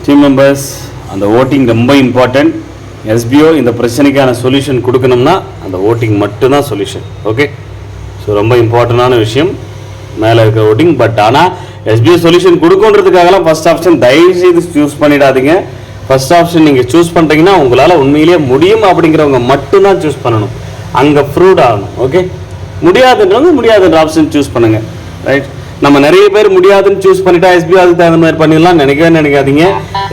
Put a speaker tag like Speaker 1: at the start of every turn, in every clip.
Speaker 1: Team members அந்த voting ரொம்ப important. SPO இந்த பிரச்சனைக்கான சொல்யூஷன் கொடுக்கணும்னா அந்த ஓட்டிங் மட்டும்தான் சொல்யூஷன். ஓகே, ஸோ ரொம்ப இம்பார்ட்டண்டான விஷயம் மேலே இருக்க ஓட்டிங். பட் ஆனால் எஸ்பிஓ சொல்யூஷன் கொடுக்குன்றதுக்காகலாம் ஃபஸ்ட் ஆப்ஷன் தயவுசெய்து சூஸ் பண்ணிடாதீங்க. ஃபஸ்ட் ஆப்ஷன் நீங்கள் சூஸ் பண்ணுறீங்கன்னா உங்களால் உண்மையிலேயே முடியும் அப்படிங்கிறவங்க மட்டும்தான் சூஸ் பண்ணணும். அங்கே ப்ரூவ்ட் ஆகணும். ஓகே, முடியாதுன்றவங்க முடியாதுன்ற ஆப்ஷன் சூஸ் பண்ணுங்கள். ரைட், நம்ம நிறைய பேர் முடியாதுன்னு சூஸ் பண்ணிட்டா எஸ்பிஓ அதுக்கு தகுந்த மாதிரி பண்ணிடலாம் நினைக்காதீங்க.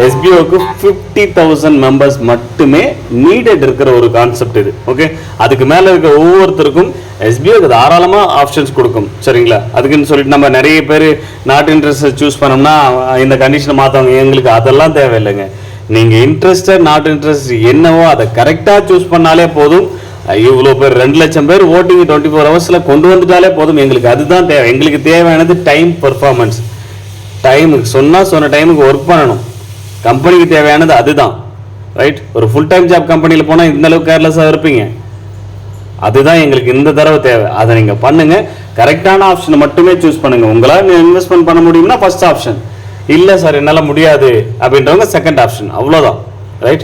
Speaker 1: எஸ்பிஓக்கு 50,000 மெம்பர்ஸ் மட்டுமே நீடட் இருக்கிற ஒரு கான்செப்ட் இது. ஓகே, அதுக்கு மேலே இருக்க ஒவ்வொருத்தருக்கும் எஸ்பிஓக்கு தாராளமாக ஆப்ஷன்ஸ் கொடுக்கும். சரிங்களா, அதுக்குன்னு சொல்லிட்டு நம்ம நிறைய பேர் நாட் இன்ட்ரெஸ்ட் சூஸ் பண்ணோம்னா இந்த கண்டிஷனை மாற்றவங்க எங்களுக்கு அதெல்லாம் தேவையில்லைங்க. நீங்கள் இன்ட்ரெஸ்டட் நாட் இன்ட்ரெஸ்ட் என்னவோ அதை கரெக்டாக சூஸ் பண்ணாலே போதும். இவ்வளோ பேர் 2 லட்சம் பேர் ஓட்டிங் 24 ஹவர்ஸில் கொண்டு வந்துட்டாலே போதும். எங்களுக்கு அதுதான் தேவை. எங்களுக்கு தேவையானது டைம் பெர்ஃபார்மன்ஸ். டைமுக்கு சொன்ன டைமுக்கு ஒர்க் பண்ணணும். கம்பெனிக்கு தேவையானது அதுதான். ரைட், ஒரு ஃபுல் டைம் ஜாப் கம்பெனியில் போனால் இந்த அளவுக்கு கேர்லெஸ்ஸாக இருப்பீங்க. அதுதான் எங்களுக்கு இந்த தடவை தேவை. அதை நீங்கள் பண்ணுங்கள். கரெக்டான ஆப்ஷனை மட்டுமே சூஸ் பண்ணுங்கள். உங்களால் இன்வெஸ்ட்மெண்ட் பண்ண முடியும்னா ஃபர்ஸ்ட் ஆப்ஷன். இல்லை சார் என்னால் முடியாது அப்படின்றவங்க செகண்ட் ஆப்ஷன். அவ்வளோதான். ரைட்,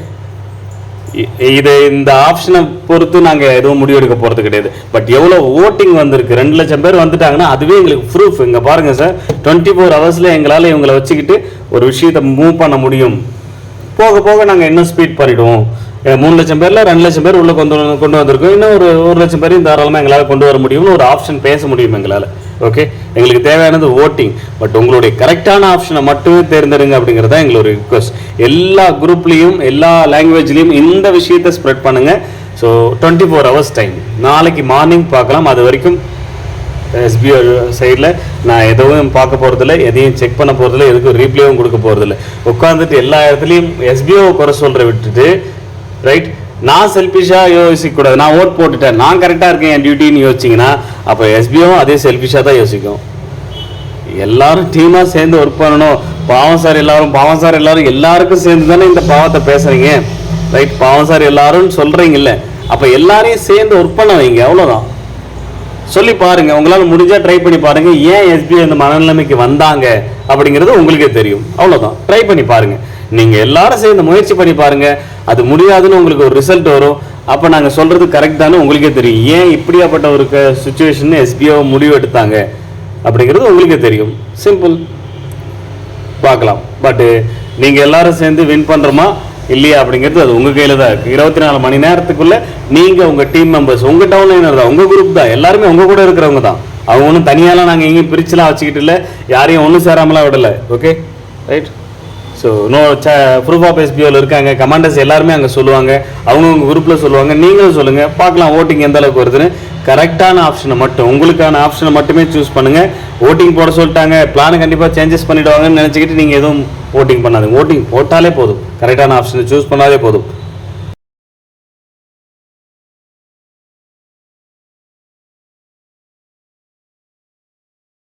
Speaker 1: இது இந்த ஆப்ஷனை பொறுத்து நாங்கள் எதுவும் முடிவெடுக்க போகிறது கிடையாது. பட் எவ்வளோ ஓட்டிங் வந்திருக்கு, 2 லட்சம் பேர் வந்துட்டாங்கன்னா அதுவே எங்களுக்கு ப்ரூஃப். இங்கே பாருங்கள் சார், 24 ஹவர்ஸில் எங்களால் இவங்களை வச்சுக்கிட்டு ஒரு விஷயத்தை மூவ் பண்ண முடியும். போக போக நாங்கள் இன்னும் ஸ்பீட் பண்ணிவிடுவோம். 3 லட்சம் பேரில் 2 லட்சம் பேர் உள்ளே கொண்டு வந்திருக்கோம். இன்னும் ஒரு 1 லட்சம் பேரையும் தாராளமாக எங்களால் கொண்டு வர முடியும்னு ஒரு ஆப்ஷன் பேச முடியும் எங்களால். ஓகே, எங்களுக்கு தேவையானது ஓட்டிங். பட் உங்களுடைய கரெக்டான ஆப்ஷனை மட்டுமே தேர்ந்தெடுங்க அப்படிங்கிறது தான் எங்களோட ரிக்வஸ்ட். எல்லா குரூப்லேயும் எல்லா லாங்குவேஜ்லேயும் இந்த விஷயத்தை ஸ்ப்ரெட் பண்ணுங்கள். So 24 hours time. நாளைக்கு மார்னிங் பார்க்கலாம். அது வரைக்கும் எஸ்பிஓ சைடில் நான் எதுவும் பார்க்க போகிறதில்ல, எதையும் செக் பண்ண போகிறதில்ல, எதுக்கும் ரீப்ளேவும் கொடுக்க போகிறதில்ல. உட்காந்துட்டு எல்லா இடத்துலையும் எஸ்பிஓ குறை சொல்கிற விட்டுட்டு, ரைட், நான் செல்ஃபிஷாக யோசிக்கக்கூடாது. நான் ஓட் போட்டுட்டேன், நான் கரெக்டாக இருக்கேன் என் டியூட்டின்னு யோசிச்சிங்கன்னா அப்போ எஸ்பிஓவும் அதே செல்ஃபிஷாக தான் யோசிக்கும். எல்லாரும் டீமாக சேர்ந்து ஒர்க் பண்ணணும். பாவம் சார் எல்லாரும் எல்லாருக்கும் சேர்ந்து தானே இந்த பாவத்தை பேசுகிறீங்க. ரைட், பாவம் சார் எல்லாரும் சொல்கிறீங்கல்ல, அப்போ எல்லாரையும் சேர்ந்து ஒர்க் பண்ண வைங்க. அவ்வளோதான். சொல்லி பாருங்கள், உங்களால் முடிஞ்சால் ட்ரை பண்ணி பாருங்கள். ஏன் எஸ்பிஓ இந்த மனநிலைமைக்கு வந்தாங்க அப்படிங்கிறது உங்களுக்கே தெரியும். அவ்வளோதான், ட்ரை பண்ணி பாருங்கள். நீங்கள் எல்லாரும் சேர்ந்து முயற்சி பண்ணி பாருங்கள். அது முடியாதுன்னு உங்களுக்கு ஒரு ரிசல்ட் வரும். அப்போ நாங்கள் சொல்கிறது கரெக்ட் தானே உங்களுக்கே தெரியும். ஏன் இப்படியாப்பட்ட ஒரு சுச்சுவேஷன் எஸ்பிஓ முடிவு எடுத்தாங்க அப்படிங்கிறது உங்களுக்கே தெரியும். சிம்பிள், பார்க்கலாம். பட்டு நீங்கள் எல்லாரும் சேர்ந்து வின் பண்ணுறோமா இல்லையா அப்படிங்கிறது அது உங்கள் கையில் தான் இருக்குது. 24 மணி நேரத்துக்குள்ளே நீங்கள் உங்கள் டீம் மெம்பர்ஸ், உங்கள் டவுன்லைனர் தான், உங்கள் குரூப் தான், எல்லாருமே உங்கள் கூட இருக்கிறவங்க தான். அவங்க ஒன்றும் தனியாலாம் நாங்கள் எங்கேயும் பிரிச்சுலாம் வச்சுக்கிட்டு இல்லை, யாரையும் ஒன்றும் சேராமலாம் விடலை. Okay, right. So proof of எஸ்பிஓவில் இருக்காங்க, கமாண்டர்ஸ் எல்லாருமே அங்கே சொல்லுவாங்க, அவங்கவுங்க குரூப்பில் சொல்லுவாங்க, நீங்களும் சொல்லுங்கள். பார்க்கலாம் ஓட்டிங் எந்த அளவுக்கு வருதுன்னு. கரெக்டான ஆப்ஷனை மட்டும், உங்களுக்கான ஆப்ஷனை மட்டுமே சூஸ் பண்ணுங்கள். ஓட்டிங் போட சொல்லிட்டாங்க, பிளானை கண்டிப்பாக சேஞ்சஸ் பண்ணிவிடுவாங்கன்னு நினச்சிக்கிட்டு நீங்கள் எதுவும் ஓட்டிங் பண்ணாதுங்க. ஓட்டிங் போட்டாலே போதும், கரெக்டான ஆப்ஷனை சூஸ் பண்ணாலே போதும்.